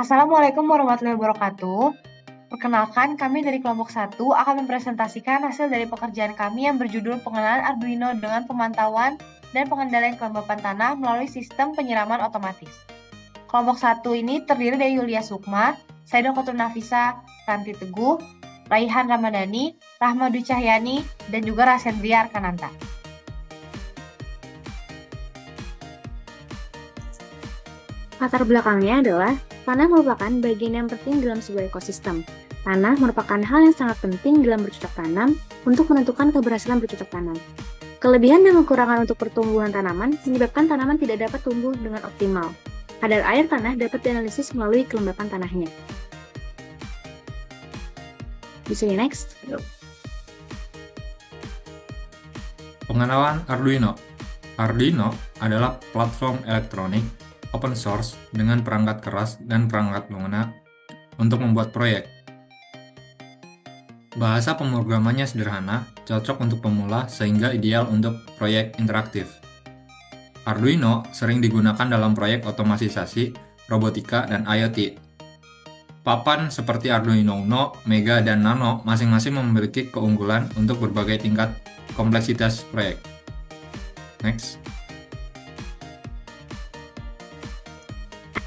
Assalamualaikum warahmatullahi wabarakatuh. Perkenalkan, kami dari kelompok 1 akan mempresentasikan hasil dari pekerjaan kami yang berjudul pengenalan Arduino dengan pemantauan dan pengendalian kelembapan tanah melalui sistem penyiraman otomatis. Kelompok 1 ini terdiri dari Yulia Sukma, Saido Kotur Nafisa, Ranti Teguh, Raihan Ramadhani, Rahma Dwi Cahyani, dan juga Rasendria Arkananta. Latar belakangnya adalah tanah merupakan bagian yang penting dalam sebuah ekosistem. Tanah merupakan hal yang sangat penting dalam bercocok tanam untuk menentukan keberhasilan bercocok tanam. Kelebihan dan kekurangan untuk pertumbuhan tanaman menyebabkan tanaman tidak dapat tumbuh dengan optimal. Kadar air tanah dapat dianalisis melalui kelembapan tanahnya. Bisa next. Pengenalan Arduino. Arduino adalah platform elektronik open source dengan perangkat keras dan perangkat lunak untuk membuat proyek. Bahasa pemrogramannya sederhana, cocok untuk pemula sehingga ideal untuk proyek interaktif. Arduino sering digunakan dalam proyek otomatisasi, robotika, dan IoT. Papan seperti Arduino Uno, Mega, dan Nano masing-masing memiliki keunggulan untuk berbagai tingkat kompleksitas proyek. Next.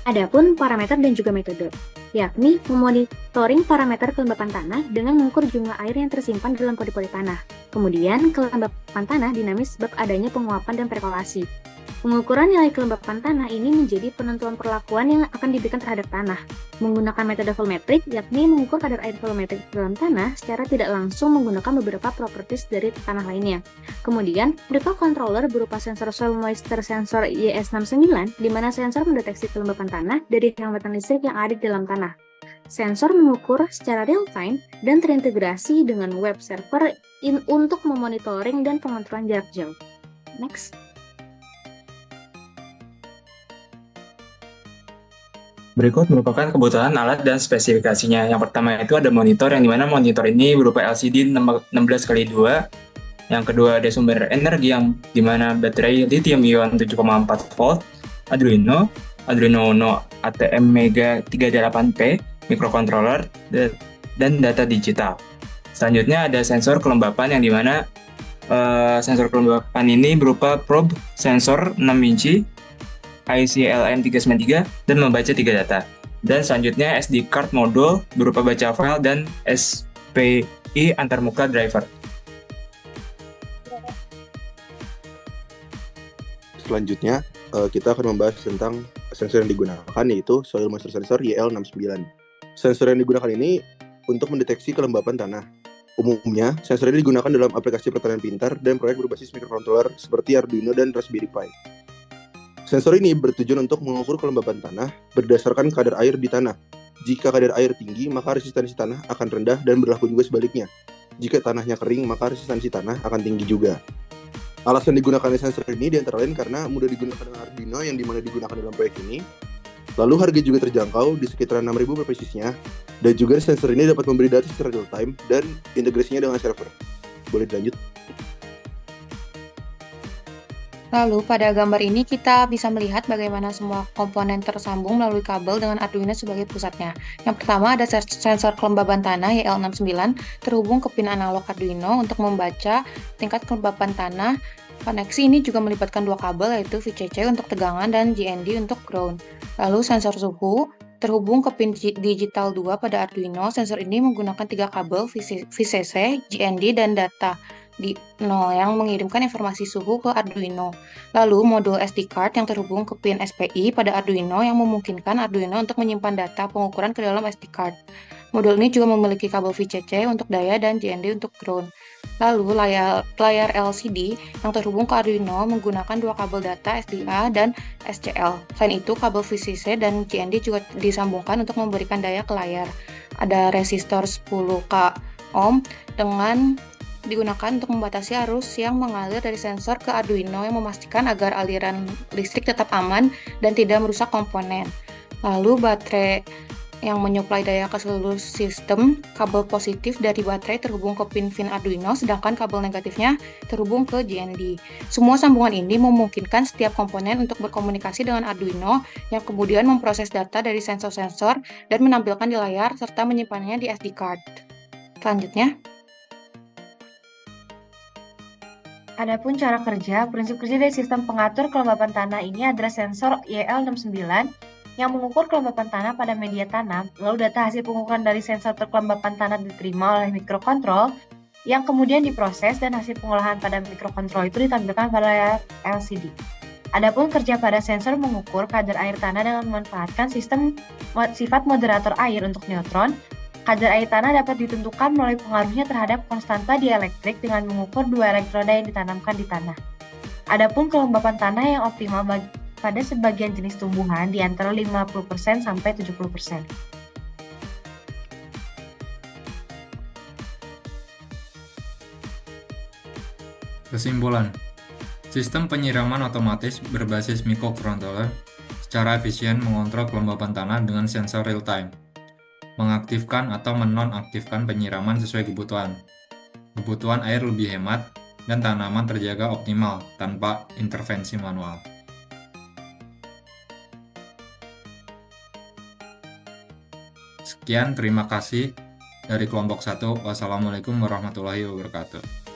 Adapun parameter dan juga metode, yakni memonitoring parameter kelembapan tanah dengan mengukur jumlah air yang tersimpan dalam pori-pori tanah. Kemudian, kelembapan tanah dinamis sebab adanya penguapan dan perkolasi. Pengukuran nilai kelembapan tanah ini menjadi penentuan perlakuan yang akan diberikan terhadap tanah. Menggunakan metode volumetric, yakni mengukur kadar air volumetrik dalam tanah secara tidak langsung menggunakan beberapa properties dari tanah lainnya. Kemudian, berupa controller berupa sensor soil moisture sensor YS69, di mana sensor mendeteksi kelembapan tanah dari hambatan listrik yang ada di dalam tanah. Sensor mengukur secara real-time dan terintegrasi dengan web server untuk memonitoring dan pengontrolan jarak jauh. Next. Berikut merupakan kebutuhan alat dan spesifikasinya. Yang pertama itu ada monitor, yang dimana monitor ini berupa LCD 16x2. Yang kedua ada sumber energi yang dimana baterai lithium ion 7,4 volt, Arduino Uno ATM Mega 38P, microcontroller, dan data digital. Selanjutnya ada sensor kelembapan yang dimana sensor kelembapan ini berupa probe sensor 6 inci, ICLM393 dan membaca 3 data. Dan selanjutnya SD card modul berupa baca file dan SPI antarmuka driver. Selanjutnya, kita akan membahas tentang sensor yang digunakan, yaitu soil moisture sensor YL69. Sensor yang digunakan ini untuk mendeteksi kelembapan tanah. Umumnya, sensor ini digunakan dalam aplikasi pertanian pintar dan proyek berbasis microcontroller seperti Arduino dan Raspberry Pi. Sensor ini bertujuan untuk mengukur kelembapan tanah berdasarkan kadar air di tanah. Jika kadar air tinggi, maka resistansi tanah akan rendah dan berlaku juga sebaliknya. Jika tanahnya kering, maka resistansi tanah akan tinggi juga. Alasan digunakannya sensor ini diantara lain karena mudah digunakan dengan Arduino yang dimana digunakan dalam proyek ini. Lalu harga juga terjangkau di sekitar 6.000 per piecesnya. Dan juga sensor ini dapat memberi data secara real time dan integrasinya dengan server. Boleh dilanjut? Lalu pada gambar ini kita bisa melihat bagaimana semua komponen tersambung melalui kabel dengan Arduino sebagai pusatnya. Yang pertama ada sensor kelembaban tanah YL69 terhubung ke pin analog Arduino untuk membaca tingkat kelembapan tanah. Koneksi ini juga melibatkan 2 kabel yaitu VCC untuk tegangan dan GND untuk ground. Lalu sensor suhu terhubung ke pin digital 2 pada Arduino. Sensor ini menggunakan 3 kabel VCC, GND, dan data di 0 yang mengirimkan informasi suhu ke Arduino. Lalu modul SD card yang terhubung ke pin SPI pada Arduino yang memungkinkan Arduino untuk menyimpan data pengukuran ke dalam SD card. Modul ini juga memiliki kabel VCC untuk daya dan GND untuk ground. Lalu layar LCD yang terhubung ke Arduino menggunakan 2 kabel data SDA dan SCL. Selain itu, kabel VCC dan GND juga disambungkan untuk memberikan daya ke layar. Ada resistor 10K ohm dengan digunakan untuk membatasi arus yang mengalir dari sensor ke Arduino yang memastikan agar aliran listrik tetap aman dan tidak merusak komponen. Lalu baterai yang menyuplai daya ke seluruh sistem. Kabel positif dari baterai terhubung ke pin Arduino, sedangkan kabel negatifnya terhubung ke JND. Semua sambungan ini memungkinkan setiap komponen untuk berkomunikasi dengan Arduino yang kemudian memproses data dari sensor-sensor dan menampilkan di layar serta menyimpannya di SD card. Selanjutnya, Adapun cara kerja, prinsip kerja dari sistem pengatur kelembapan tanah ini adalah sensor YL69 yang mengukur kelembapan tanah pada media tanam, lalu data hasil pengukuran dari sensor kelembapan tanah diterima oleh mikrokontrol, yang kemudian diproses dan hasil pengolahan pada mikrokontrol itu ditampilkan pada layar LCD. Adapun kerja pada sensor mengukur kadar air tanah dengan memanfaatkan sistem sifat moderator air untuk neutron. Kadar air tanah dapat ditentukan melalui pengaruhnya terhadap konstanta dielektrik dengan mengukur dua elektroda yang ditanamkan di tanah. Adapun kelembapan tanah yang optimal pada sebagian jenis tumbuhan di antara 50% sampai 70%. Kesimpulan, sistem penyiraman otomatis berbasis microcontroller secara efisien mengontrol kelembapan tanah dengan sensor real-time, mengaktifkan atau menonaktifkan penyiraman sesuai kebutuhan. Kebutuhan air lebih hemat dan tanaman terjaga optimal tanpa intervensi manual. Sekian, terima kasih dari kelompok 1. Wassalamualaikum warahmatullahi wabarakatuh.